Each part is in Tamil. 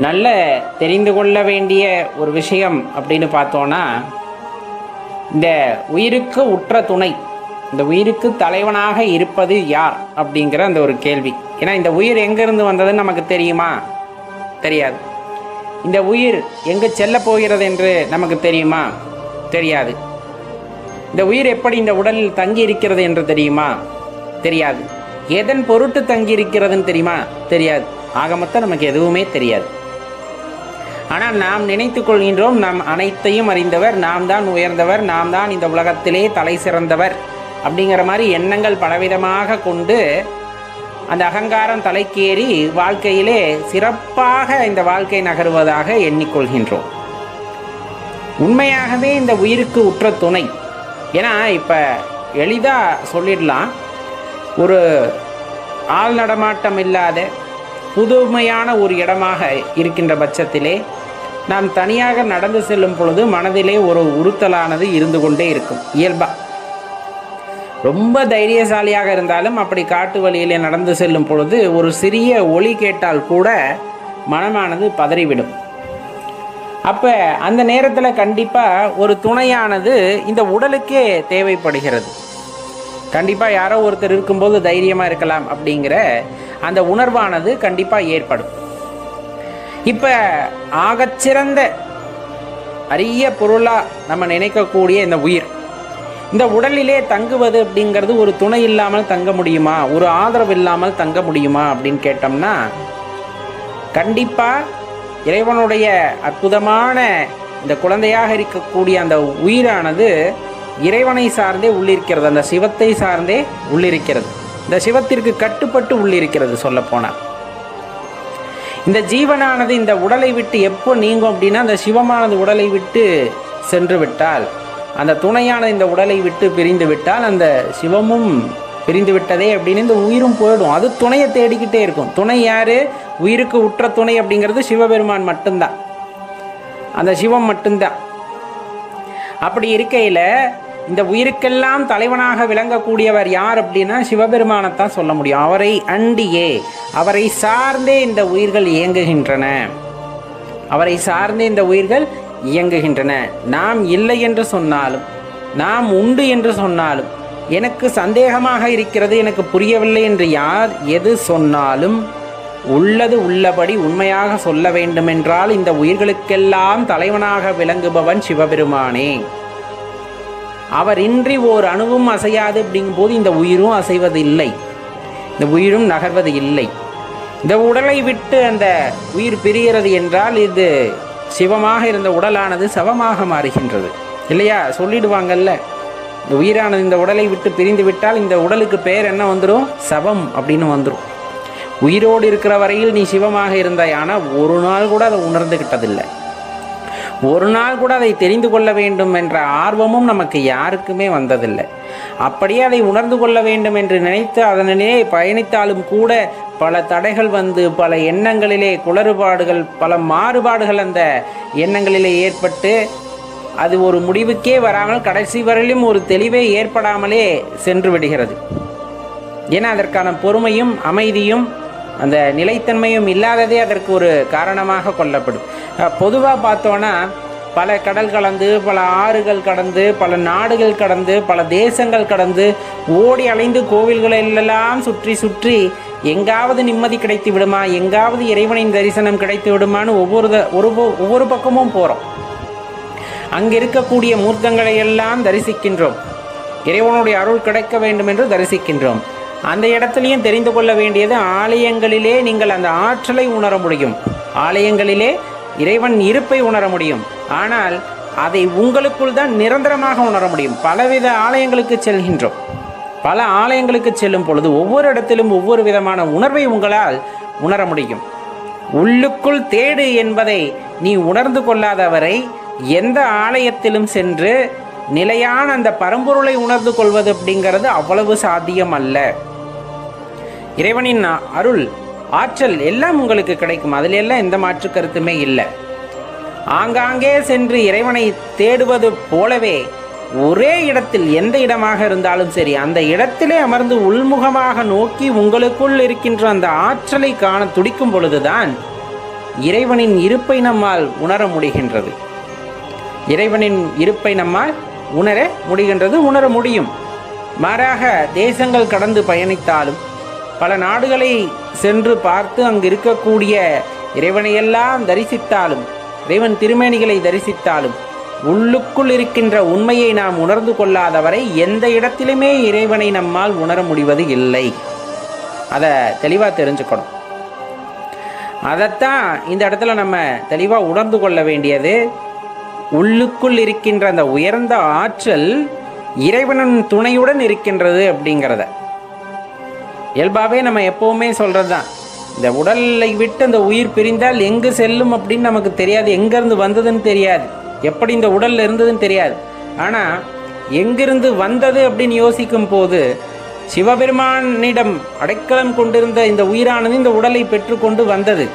நல்ல தெரிந்து கொள்ள வேண்டிய ஒரு விஷயம் அப்படின்னு பார்த்தோன்னா, இந்த உயிருக்கு உற்ற துணை, இந்த உயிருக்கு தலைவனாக இருப்பது யார் அப்படிங்கிற அந்த ஒரு கேள்வி. ஏன்னா இந்த உயிர் எங்கேருந்து வந்ததுன்னு நமக்கு தெரியுமா? தெரியாது. இந்த உயிர் எங்கு செல்ல போகிறது என்று நமக்கு தெரியுமா? தெரியாது. இந்த உயிர் எப்படி இந்த உடலில் தங்கி இருக்கிறது என்று தெரியுமா? தெரியாது. எதன் பொருட்டு தங்கி இருக்கிறதுன்னு தெரியுமா? தெரியாது. ஆக மொத்தம் நமக்கு எதுவுமே தெரியாது. ஆனால் நாம் நினைத்து கொள்கின்றோம் நாம் அனைத்தையும் அறிந்தவர், நாம் தான் உயர்ந்தவர், நாம் தான் இந்த உலகத்திலே தலை சிறந்தவர் அப்படிங்கிற மாதிரி எண்ணங்கள் பலவிதமாக கொண்டு அந்த அகங்காரம் தலைக்கேறி வாழ்க்கையிலே சிறப்பாக இந்த வாழ்க்கை நகருவதாக எண்ணிக்கொள்கின்றோம். உண்மையாகவே இந்த உயிருக்கு உற்ற துணை. ஏன்னா இப்போ எளிதாக சொல்லிடலாம், ஒரு ஆள் நடமாட்டம் இல்லாத புதுமையான ஒரு இடமாக இருக்கின்ற பட்சத்திலே நாம் தனியாக நடந்து செல்லும் பொழுது மனதிலே ஒரு உறுத்தலானது இருந்து கொண்டே இருக்கும். இயல்பாக ரொம்ப தைரியசாலியாக இருந்தாலும் அப்படி காட்டு வழியிலே நடந்து செல்லும் பொழுது ஒரு சிறிய ஒலி கேட்டால் கூட மனமானது பதறிவிடும். அப்போ அந்த நேரத்தில் கண்டிப்பாக ஒரு துணையானது இந்த உடலுக்கே தேவைப்படுகிறது. கண்டிப்பாக யாரோ ஒருத்தர் இருக்கும்போது தைரியமாக இருக்கலாம் அப்படிங்கிற அந்த உணர்வானது கண்டிப்பாக ஏற்படும். இப்போ ஆகச்சிறந்த அரிய பொருளாக நம்ம நினைக்கக்கூடிய இந்த உயிர் இந்த உடலிலே தங்குவது அப்படிங்கிறது ஒரு துணை இல்லாமல் தங்க முடியுமா? ஒரு ஆதரவு இல்லாமல் தங்க முடியுமா அப்படின்னு கேட்டோம்னா, கண்டிப்பாக இறைவனுடைய அற்புதமான இந்த குழந்தையாக இருக்கக்கூடிய அந்த உயிரானது இறைவனை சார்ந்தே உள்ளிருக்கிறது. அந்த சிவத்தை சார்ந்தே உள்ளிருக்கிறது. இந்த சிவத்திற்கு கட்டுப்பட்டு உள்ளிருக்கிறது. சொல்லப்போனால் இந்த ஜீவனானது இந்த உடலை விட்டு எப்போ நீங்கும் அப்படின்னா, அந்த சிவமானது உடலை விட்டு சென்று விட்டால், அந்த துணையானது இந்த உடலை விட்டு பிரிந்து விட்டால், அந்த சிவமும் பிரிந்து விட்டதே அப்படின்னு இந்த உயிரும் போயிடும். அது துணையை தேடிக்கிட்டே இருக்கும். துணை யாரு? உயிருக்கு உற்ற துணை அப்படிங்கிறது சிவபெருமான் மட்டும்தான், அந்த சிவம் மட்டும்தான். அப்படி இருக்கையில் இந்த உயிருக்கெல்லாம் தலைவனாக விளங்கக்கூடியவர் யார் அப்படின்னா சிவபெருமானைத்தான் சொல்ல முடியும். அவரை அண்டியே, அவரை சார்ந்தே இந்த உயிர்கள் இயங்குகின்றன. அவரை சார்ந்தே இந்த உயிர்கள் இயங்குகின்றன. நாம் இல்லை என்று சொன்னாலும், நாம் உண்டு என்று சொன்னாலும், எனக்கு சந்தேகமாக இருக்கிறது, எனக்கு புரியவில்லை என்று யார் எது சொன்னாலும் உள்ளது உள்ளபடி உண்மையாக சொல்ல வேண்டுமென்றால் இந்த உயிர்களுக்கெல்லாம் தலைவனாக விளங்குபவன் சிவபெருமானே. அவர் இன்றி ஓர் அணுவும் அசையாது அப்படிங்கும் போது இந்த உயிரும் அசைவது இல்லை, இந்த உயிரும் நகர்வது இல்லை. இந்த உடலை விட்டு அந்த உயிர் பிரிகிறது என்றால் இது சிவமாக இருந்த உடலானது சவமாக மாறுகின்றது இல்லையா? சொல்லிடுவாங்கல்ல, இந்த உயிரானது இந்த உடலை விட்டு பிரிந்து விட்டால் இந்த உடலுக்கு பெயர் என்ன வந்துடும்? சவம் அப்படின்னு வந்துடும். உயிரோடு இருக்கிற வரையில் நீ சிவமாக இருந்தாய், ஆனால் ஒரு நாள் கூட அதை உணர்ந்துகிட்டதில்லை, ஒரு நாள் கூட அதை தெரிந்து கொள்ள வேண்டும் என்ற ஆர்வமும் நமக்கு யாருக்குமே வந்ததில்லை. அப்படியே அதை உணர்ந்து கொள்ள வேண்டும் என்று நினைத்து அதனிலே பயணித்தாலும் கூட பல தடைகள் வந்து பல எண்ணங்களிலே குளறுபாடுகள், பல மாறுபாடுகள் அந்த எண்ணங்களிலே ஏற்பட்டு அது ஒரு முடிவுக்கே வராமல் கடைசி வரையிலும் ஒரு தெளிவே ஏற்படாமலே சென்று விடுகிறது. ஏன்னா அதற்கான பொறுமையும் அமைதியும் அந்த நிலைத்தன்மையும் இல்லாததே அதற்கு ஒரு காரணமாக கொள்ளப்படும். பொதுவாக பார்த்தோன்னா பல கடல் கடந்து, பல ஆறுகள் கடந்து, பல நாடுகள் கடந்து, பல தேசங்கள் கடந்து ஓடி அலைந்து கோவில்களெல்லாம் சுற்றி சுற்றி எங்காவது நிம்மதி கிடைத்து விடுமா, எங்காவது இறைவனின் தரிசனம் கிடைத்து விடுமான்னு ஒவ்வொரு பக்கமும் போகிறோம். அங்கே இருக்கக்கூடிய மூர்த்தங்களை எல்லாம் தரிசிக்கின்றோம். இறைவனுடைய அருள் கிடைக்க வேண்டும் என்று தரிசிக்கின்றோம். அந்த இடத்துலையும் தெரிந்து கொள்ள வேண்டியது, ஆலயங்களிலே நீங்கள் அந்த ஆற்றலை உணர முடியும், ஆலயங்களிலே இறைவன் இருப்பை உணர முடியும். ஆனால் அதை உங்களுக்குள் தான் நிரந்தரமாக உணர முடியும். பலவித ஆலயங்களுக்கு செல்கின்றோம். பல ஆலயங்களுக்கு செல்லும் பொழுது ஒவ்வொரு இடத்திலும் ஒவ்வொரு விதமான உணர்வை உங்களால் உணர முடியும். உள்ளுக்குள் தேடு என்பதை நீ உணர்ந்து கொள்ளாதவரை எந்த ஆலயத்திலும் சென்று நிலையான அந்த பரம்பொருளை உணர்ந்து கொள்வது அப்படிங்கிறது அவ்வளவு சாத்தியம் அல்ல. இறைவனின் அருள் ஆற்றல் எல்லாம் உங்களுக்கு கிடைக்கும், அதில் எல்லாம் எந்த மாற்று கருத்துமே இல்லை. ஆங்காங்கே சென்று இறைவனை தேடுவது போலவே ஒரே இடத்தில் எந்த இடமாக இருந்தாலும் சரி அந்த இடத்திலே அமர்ந்து உள்முகமாக நோக்கி உங்களுக்குள் இருக்கின்ற அந்த ஆற்றலை காண துடிக்கும் பொழுதுதான் இறைவனின் இருப்பை நம்மால் உணர முடிகின்றது. இறைவனின் இருப்பை நம்மால் உணர முடியும். மாறாக தேசங்கள் கடந்து பயணித்தாலும் பல நாடுகளை சென்று பார்த்து அங்கு இருக்கக்கூடிய இறைவனையெல்லாம் தரிசித்தாலும், இறைவன் திருமேனிகளை தரிசித்தாலும், உள்ளுக்குள் இருக்கின்ற உண்மையை நாம் உணர்ந்து கொள்ளாதவரை எந்த இடத்திலுமே இறைவனை நம்மால் உணர முடிவது இல்லை. அதை தெளிவாக தெரிஞ்சுக்கணும். அதைத்தான் இந்த இடத்துல நம்ம தெளிவாக உணர்ந்து கொள்ள வேண்டியது. உள்ளுக்குள் இருக்கின்ற அந்த உயர்ந்த ஆற்றல் இறைவனின் துணையுடன் இருக்கின்றது அப்படிங்கிறத இயல்பாகவே நம்ம எப்போவுமே சொல்கிறது தான். இந்த உடலை விட்டு அந்த உயிர் பிரிந்தால் எங்கு செல்லும் அப்படின்னு நமக்கு தெரியாது. எங்கேருந்து வந்ததுன்னு தெரியாது, எப்படி இந்த உடலில் இருந்ததுன்னு தெரியாது. ஆனால் எங்கிருந்து வந்தது அப்படின்னு யோசிக்கும் போது சிவபெருமானிடம் அடைக்கலம் கொண்டிருந்த இந்த உயிரானது இந்த உடலை பெற்றுக்கொண்டு வந்தது.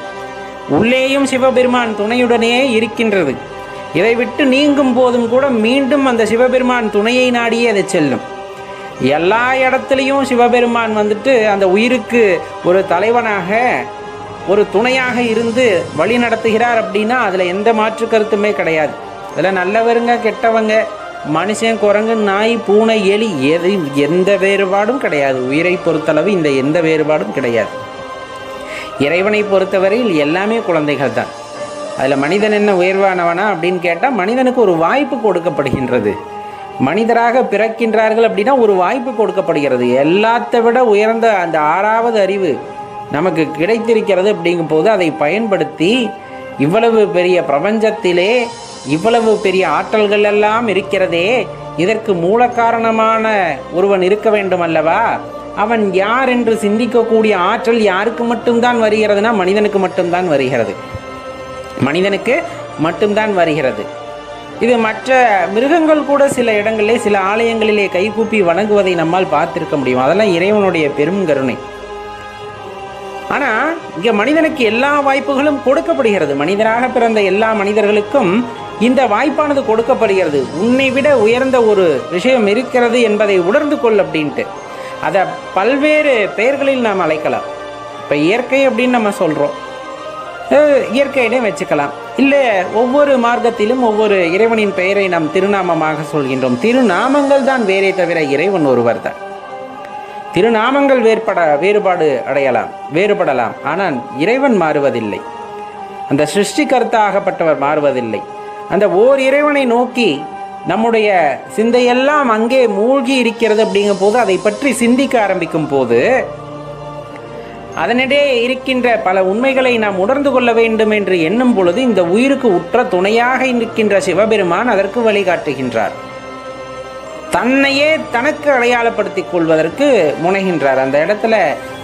உள்ளேயும் சிவபெருமான் துணையுடனே இருக்கின்றது. இதை விட்டு நீங்கும் போதும் கூட மீண்டும் அந்த சிவபெருமான் துணையை நாடியே அதை செல்லும். எல்லா இடத்துலையும் சிவபெருமான் வந்துட்டு அந்த உயிருக்கு ஒரு தலைவனாக, ஒரு துணையாக இருந்து வழி நடத்துகிறார் அப்படின்னா அதில் எந்த மாற்று கருத்துமே கிடையாது. அதில் நல்லவருங்க கெட்டவங்க, மனுஷன் குரங்கு நாய் பூனை எலி எந்த வேறுபாடும் கிடையாது. உயிரை பொறுத்தளவு இந்த எந்த வேறுபாடும் கிடையாது. இறைவனை பொறுத்தவரையில் எல்லாமே குழந்தைகள் தான். அதில் மனிதன் என்ன உயர்வானவனா அப்படின்னு கேட்டால் மனிதனுக்கு ஒரு வாய்ப்பு கொடுக்கப்படுகின்றது. மனிதராக பிறக்கின்றார்கள் அப்படின்னா ஒரு வாய்ப்பு கொடுக்கப்படுகிறது. எல்லாத்தை விட உயர்ந்த அந்த 6வது அறிவு நமக்கு கிடைத்திருக்கிறது. அப்படிங்கும் போது அதை பயன்படுத்தி இவ்வளவு பெரிய பிரபஞ்சத்திலே இவ்வளவு பெரிய ஆற்றல்கள் எல்லாம் இருக்கிறதே, இதற்கு மூல காரணமான ஒருவன் இருக்க வேண்டும் அல்லவா? அவன் யார் என்று சிந்திக்கக்கூடிய ஆற்றல் யாருக்கு மட்டும்தான் வருகிறதுனா மனிதனுக்கு மட்டும்தான் வருகிறது. மனிதனுக்கு மட்டும்தான் வருகிறது. இது மற்ற மிருகங்கள் கூட சில இடங்களிலே, சில ஆலயங்களிலே கைகூப்பி வணங்குவதை நம்மால் பார்த்திருக்க முடியும். அதெல்லாம் இறைவனுடைய பெரும் கருணை. ஆனால் இங்கே மனிதனுக்கு எல்லா வாய்ப்புகளும் கொடுக்கப்படுகிறது. மனிதராக பிறந்த எல்லா மனிதர்களுக்கும் இந்த வாய்ப்பானது கொடுக்கப்படுகிறது. உன்னை விட உயர்ந்த ஒரு விஷயம் இருக்கிறது என்பதை உணர்ந்து கொள் அப்படின்ட்டு. அதை பல்வேறு பெயர்களில் நாம் அழைக்கலாம். இப்போ இயற்கை அப்படின்னு நம்ம சொல்கிறோம், இயற்கையிலே வச்சுக்கலாம். இல்லை, ஒவ்வொரு மார்க்கத்திலும் ஒவ்வொரு இறைவனின் பெயரை நாம் திருநாமமாக சொல்கின்றோம். திருநாமங்கள் தான் வேறே தவிர இறைவன் ஒருவர் தான். திருநாமங்கள் வேறுபடலாம், ஆனால் இறைவன் மாறுவதில்லை. அந்த சிருஷ்டிகர்த்தாகப்பட்டவர் மாறுவதில்லை. அந்த ஓர் இறைவனை நோக்கி நம்முடைய சிந்தையெல்லாம் அங்கே மூழ்கி இருக்கிறது. அப்படிங்கும் போது அதை பற்றி சிந்திக்க ஆரம்பிக்கும் போது அதனிடையே இருக்கின்ற பல உண்மைகளை நாம் உணர்ந்து கொள்ள வேண்டும் என்று எண்ணும் பொழுது இந்த உயிருக்கு உற்ற துணையாக இருக்கின்ற சிவபெருமான் அதற்கு வழிகாட்டுகின்றார். தன்னையே தனக்கு அடையாளப்படுத்திக் கொள்வதற்கு முனைகின்றார். அந்த இடத்துல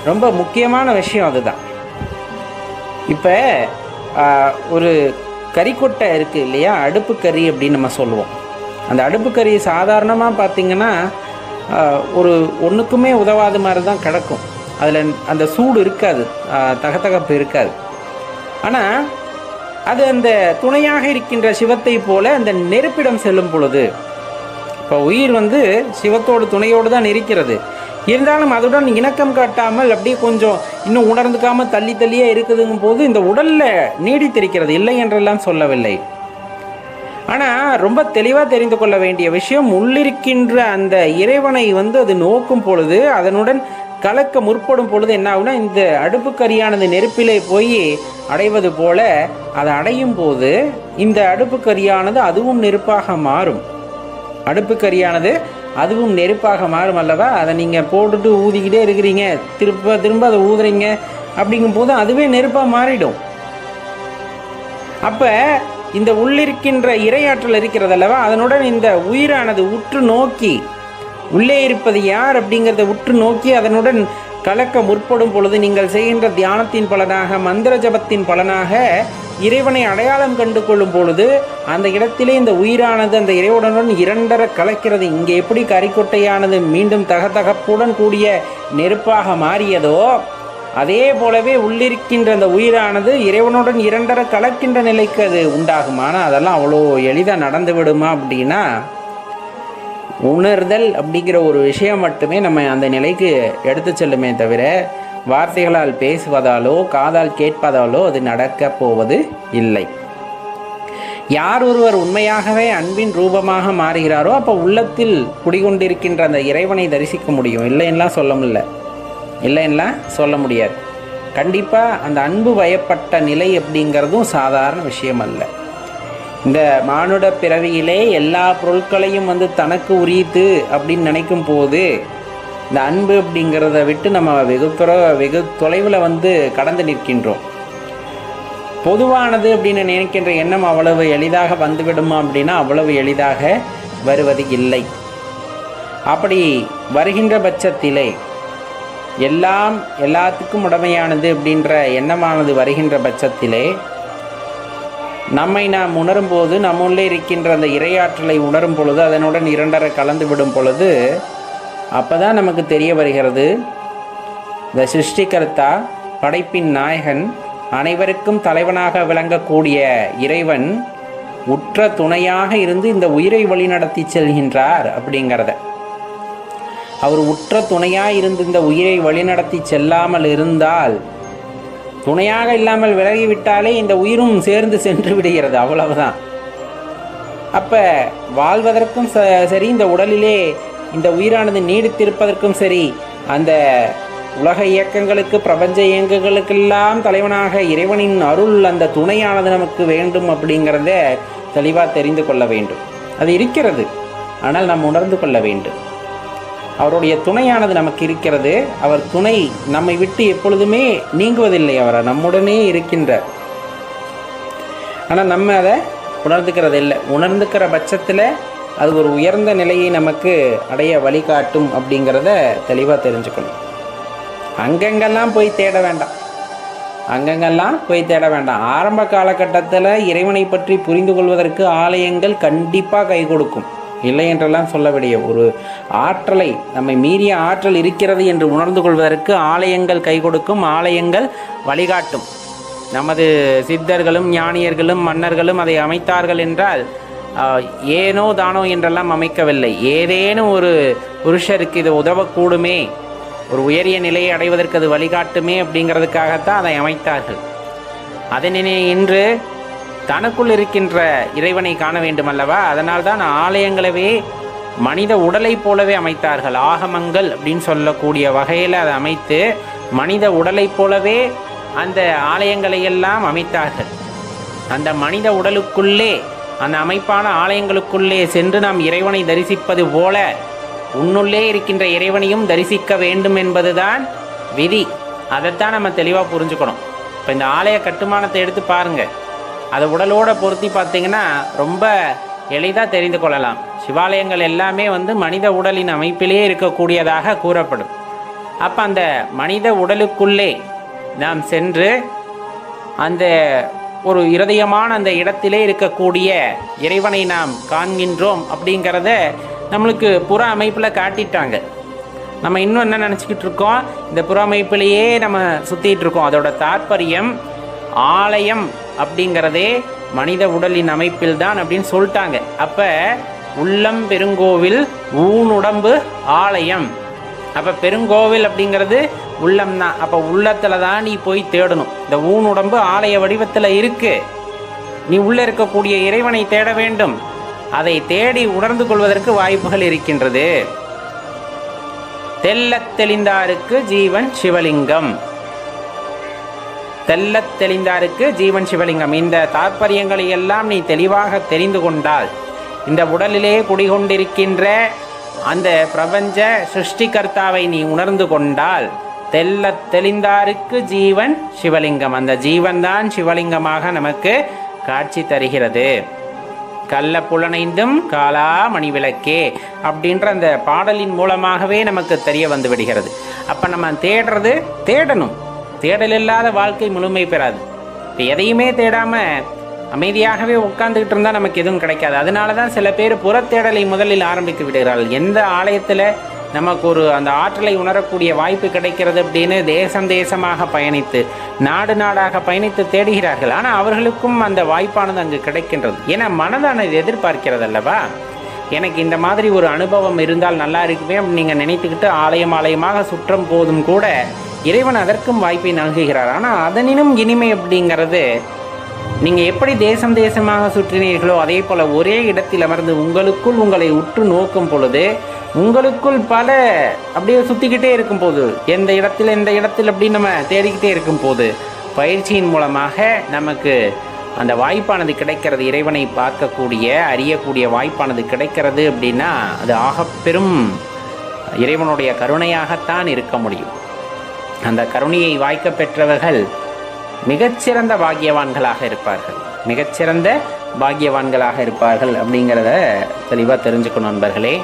ரொம்ப முக்கியமான விஷயம் அதுதான். இப்போ ஒரு கறிக்கொட்டை இருக்குது இல்லையா, அடுப்பு கறி அப்படின்னு நம்ம சொல்லுவோம். அந்த அடுப்பு கறி சாதாரணமாக பார்த்திங்கன்னா ஒரு ஒன்றுக்குமே உதவாத மாதிரி தான் கிடக்கும். அதில் அந்த சூடு இருக்காது, தகத்தகப்பு இருக்காது. ஆனால் அது அந்த துணையாக இருக்கின்ற சிவத்தை போல அந்த நெருப்பிடம் செல்லும் பொழுது, இப்போ உயிர் சிவத்தோடு துணையோடு தான் இருக்கிறது. இருந்தாலும் அதுடன் இணக்கம் காட்டாமல் அப்படியே கொஞ்சம் இன்னும் உணர்ந்துக்காமல் தள்ளியே இருக்குதுங்கும் போது இந்த உடலில் நீடித்திருக்கிறது, இல்லை என்றெல்லாம் சொல்லவில்லை. ஆனால் ரொம்ப தெளிவாக தெரிந்து கொள்ள வேண்டிய விஷயம், உள்ளிருக்கின்ற அந்த இறைவனை அது நோக்கும் பொழுது, அதனுடன் கலக்க முற்படும் பொழுது என்ன ஆகுனா, இந்த அடுப்பு கரியானது நெருப்பிலே போய் அடைவது போல அதை அடையும் போது இந்த அடுப்பு கரியானது அதுவும் நெருப்பாக மாறும். அடுப்பு கரியானது அதுவும் நெருப்பாக மாறும் அல்லவா? அதை நீங்கள் போட்டுட்டு ஊதிக்கிட்டே இருக்கிறீங்க, திரும்ப அதை ஊதுறீங்க, அப்படிங்கும் போது அதுவே நெருப்பாக மாறிடும். அப்போ இந்த உள்ளிருக்கின்ற இறையாற்றல் இருக்கிறது அல்லவா, அதனுடன் இந்த உயிரானது உற்று நோக்கி உள்ளே இருப்பது யார் அப்படிங்கிறத உற்று நோக்கி அதனுடன் கலக்க முற்படும் பொழுது நீங்கள் செய்கின்ற தியானத்தின் பலனாக, மந்திர ஜபத்தின் பலனாக இறைவனை அடையாளம் கண்டு கொள்ளும் பொழுது அந்த இடத்திலே இந்த உயிரானது அந்த இறைவனுடன் இரண்டர கலக்கிறது. இங்கே எப்படி கரிக்கொட்டையானது மீண்டும் தகதகப்புடன் கூடிய நெருப்பாக மாறியதோ, அதே போலவே உள்ளிருக்கின்ற அந்த உயிரானது இறைவனுடன் இரண்டர கலக்கின்ற நிலைக்கு அது உண்டாகும். ஆனால் அதெல்லாம் அவ்வளோ எளிதாக நடந்து விடுமா அப்படின்னா, உணர்தல் அப்படிங்கிற ஒரு விஷயம் மட்டுமே நம்ம அந்த நிலைக்கு எடுத்து செல்லுமே தவிர வார்த்தைகளால் பேசுவதாலோ காதால் கேட்பதாலோ அது நடக்கப் போவது இல்லை. யார் ஒருவர் உண்மையாகவே அன்பின் ரூபமாக மாறுகிறாரோ அப்போ உள்ளத்தில் குடிகொண்டிருக்கின்ற அந்த இறைவனை தரிசிக்க முடியும். இல்லைன்னா சொல்ல முடியாது. கண்டிப்பாக அந்த அன்பு வயப்பட்ட நிலை அப்படிங்கிறதும் சாதாரண விஷயம் அல்ல. இந்த மானுட பிறவியிலே எல்லா பொருட்களையும் தனக்கு உரியுது அப்படின்னு நினைக்கும் போது இந்த அன்பு அப்படிங்கிறத விட்டு நம்ம வெகு தொலைவில் கடந்து நிற்கின்றோம். பொதுவானது அப்படின்னு நினைக்கின்ற எண்ணம் அவ்வளவு எளிதாக வந்துவிடுமா அப்படின்னா அவ்வளவு எளிதாக வருவது இல்லை. அப்படி வருகின்ற பட்சத்திலே எல்லாத்துக்கும் உடமையானது அப்படின்ற எண்ணமானது வருகின்ற பட்சத்திலே நம்மை நாம் உணரும் போது நம்முள்ளே இருக்கின்ற அந்த இறையாற்றலை உணரும் பொழுது அதனுடன் இரண்டரை கலந்து விடும் பொழுது அப்போ தான் நமக்கு தெரிய வருகிறது, இந்த சிருஷ்டிகர்த்தா, படைப்பின் நாயகன், அனைவருக்கும் தலைவனாக விளங்கக்கூடிய இறைவன் உற்ற துணையாக இருந்து இந்த உயிரை வழிநடத்தி செல்கின்றார் அப்படிங்கிறத. அவர் உற்ற துணையாக இருந்து இந்த உயிரை வழிநடத்தி செல்லாமல் இருந்தால், துணையாக இல்லாமல் விலகிவிட்டாலே இந்த உயிரும் சேர்ந்து சென்று விடுகிறது, அவ்வளவுதான். அப்போ வாழ்வதற்கும் சரி, இந்த உடலிலே இந்த உயிரானது நீடித்திருப்பதற்கும் சரி, அந்த உலக இயக்கங்களுக்கு, பிரபஞ்ச இயக்கங்களுக்கெல்லாம் தலைவனாக இறைவனின் அருள், அந்த துணையானது நமக்கு வேண்டும் அப்படிங்கிறத தெளிவாக தெரிந்து கொள்ள வேண்டும். அது இருக்கிறது, ஆனால் நாம் உணர்ந்து கொள்ள வேண்டும். அவருடைய துணையானது நமக்கு இருக்கிறது. அவர் துணை நம்மை விட்டு எப்பொழுதுமே நீங்குவதில்லை, அவர் நம்முடனே இருக்கின்றார். ஆனால் நம்ம அதை உணர்ந்துக்கிறது இல்லை. உணர்ந்துக்கிற பட்சத்தில் அது ஒரு உயர்ந்த நிலையை நமக்கு அடைய வழிகாட்டும் அப்படிங்கிறத தெளிவாக தெரிஞ்சுக்கணும். அங்கங்கெல்லாம் போய் தேட வேண்டாம். ஆரம்ப காலகட்டத்தில் இறைவனை பற்றி புரிந்து கொள்வதற்கு ஆலயங்கள் கண்டிப்பாக கை கொடுக்கும். இல்லை என்றெல்லாம் சொல்லக்கூடிய ஒரு ஆற்றலை, நம்மை மீறிய ஆற்றல் இருக்கிறது என்று உணர்ந்து கொள்வதற்கு ஆலயங்கள் கை கொடுக்கும், ஆலயங்கள் வழிகாட்டும். நமது சித்தர்களும் ஞானியர்களும் மன்னர்களும் அதை அமைத்தார்கள் என்றால் ஏனோ தானோ என்றெல்லாம் அமைக்கவில்லை. ஏதேனும் ஒரு புருஷருக்கு இது உதவக்கூடுமே, ஒரு உயரிய நிலையை அடைவதற்கு அது வழிகாட்டுமே அப்படிங்கிறதுக்காகத்தான் அதை அமைத்தார்கள். அதனை இன்று தனக்குள் இருக்கின்ற இறைவனை காண வேண்டும் அல்லவா? அதனால்தான் ஆலயங்களவே மனித உடலை போலவே அமைத்தார்கள். ஆகமங்கள் அப்படின்னு சொல்லக்கூடிய வகையில் அதை அமைத்து மனித உடலை போலவே அந்த ஆலயங்களை எல்லாம் அமைத்தார்கள். அந்த மனித உடலுக்குள்ளே, அந்த அமைப்பான ஆலயங்களுக்குள்ளே சென்று நாம் இறைவனை தரிசிப்பது போல உன்னுள்ளே இருக்கின்ற இறைவனையும் தரிசிக்க வேண்டும் என்பதுதான் விதி. அதைத்தான் நம்ம தெளிவாக புரிஞ்சுக்கணும். இப்போ இந்த ஆலய கட்டுமானத்தை எடுத்து பாருங்கள், அதை உடலோடு பொருத்தி பார்த்தீங்கன்னா ரொம்ப எளிதாக தெரிந்து கொள்ளலாம். சிவாலயங்கள் எல்லாமே மனித உடலின் அமைப்பிலேயே இருக்கக்கூடியதாக கூறப்படும். அப்போ அந்த மனித உடலுக்குள்ளே நாம் சென்று அந்த ஒரு இருதயமான அந்த இடத்திலே இருக்கக்கூடிய இறைவனை நாம் காண்கின்றோம் அப்படிங்கிறத நம்மளுக்கு புற அமைப்பில் காட்டிட்டாங்க. நம்ம இன்னும் என்ன நினச்சிக்கிட்டு இருக்கோம், இந்த புற அமைப்பிலேயே நம்ம சுற்றிட்டு இருக்கோம். அதோட தாற்பயம் ஆலயம் அப்படிங்கிறதே மனித உடலின் அமைப்பில் தான் அப்படின்னு சொல்லிட்டாங்க. அப்போ உள்ளம் பெருங்கோவில், ஊனுடம்பு ஆலயம். அப்போ பெருங்கோவில் அப்படிங்கிறது உள்ளம் தான். அப்போ உள்ளத்தில் தான் நீ போய் தேடணும். இந்த ஊனுடம்பு ஆலய வடிவத்தில் இருக்கு. நீ உள்ளே இருக்கக்கூடிய இறைவனை தேட வேண்டும். அதை தேடி உணர்ந்து கொள்வதற்கு வாய்ப்புகள் இருக்கின்றது. தெள்ளத் தெளிந்தாருக்கு ஜீவன் சிவலிங்கம். தெள்ளத் தெளிந்தாருக்கு ஜீவன் சிவலிங்கம். இந்த தாற்பயங்களை எல்லாம் நீ தெளிவாக தெரிந்து கொண்டால், இந்த உடலிலே குடிகொண்டிருக்கின்ற அந்த பிரபஞ்ச சிருஷ்டிகர்த்தாவை நீ உணர்ந்து கொண்டால், தெள்ளத் தெளிந்தாருக்கு ஜீவன் சிவலிங்கம். அந்த ஜீவன் தான் சிவலிங்கமாக நமக்கு காட்சி தருகிறது. கள்ள புலனைந்தும் காலா மணி விளக்கே அப்படின்ற அந்த பாடலின் மூலமாகவே நமக்கு தெரிய வந்து விடுகிறது. அப்போ நம்ம தேடணும். தேடல் இல்லாத வாழ்க்கை முழுமை பெறாது. இப்போ எதையுமே தேடாமல் அமைதியாகவே உட்கார்ந்துக்கிட்டு இருந்தால் நமக்கு எதுவும் கிடைக்காது. அதனால தான் சில பேர் புறத்தேடலை முதலில் ஆரம்பித்து விடுகிறார்கள். எந்த ஆலயத்தில் நமக்கு ஒரு அந்த ஆற்றலை உணரக்கூடிய வாய்ப்பு கிடைக்கிறது அப்படின்னு தேசமாக பயணித்து, நாடாக பயணித்து தேடுகிறார்கள். ஆனால் அவர்களுக்கும் அந்த வாய்ப்பானது அங்கு கிடைக்கின்றது. ஏன்னா மனதானது எதிர்பார்க்கிறது அல்லவா? எனக்கு இந்த மாதிரி ஒரு அனுபவம் இருந்தால் நல்லா இருக்குமே அப்படின்னு நீங்கள் நினைத்துக்கிட்டு ஆலயமாக சுற்றும் போதும் கூட இறைவன் அதற்கும் வாய்ப்பை நல்குகிறார். ஆனால் அதனினும் இனிமை அப்படிங்கிறது, நீங்கள் எப்படி தேசம் தேசமாக சுற்றினீர்களோ அதே போல் ஒரே இடத்தில் அமர்ந்து உங்களுக்குள் உங்களை உற்று நோக்கும் பொழுது, உங்களுக்குள் பல அப்படியே சுற்றிக்கிட்டே இருக்கும் போது, எந்த இடத்தில் அப்படின்னு நம்ம தேடிக்கிட்டே இருக்கும் போது, பயிற்சியின் மூலமாக நமக்கு அந்த வாய்ப்பானது கிடைக்கிறது. இறைவனை பார்க்கக்கூடிய, அறியக்கூடிய வாய்ப்பானது கிடைக்கிறது அப்படின்னா அது ஆகப்பெரும் இறைவனுடைய கருணையாகத்தான் இருக்க முடியும். அந்த கருணையை வாய்க்க பெற்றவர்கள் மிகச்சிறந்த பாக்கியவான்களாக இருப்பார்கள். மிகச்சிறந்த பாக்கியவான்களாக இருப்பார்கள் அப்படிங்கிறத தெளிவாக தெரிஞ்சுக்கணும் நண்பர்களே.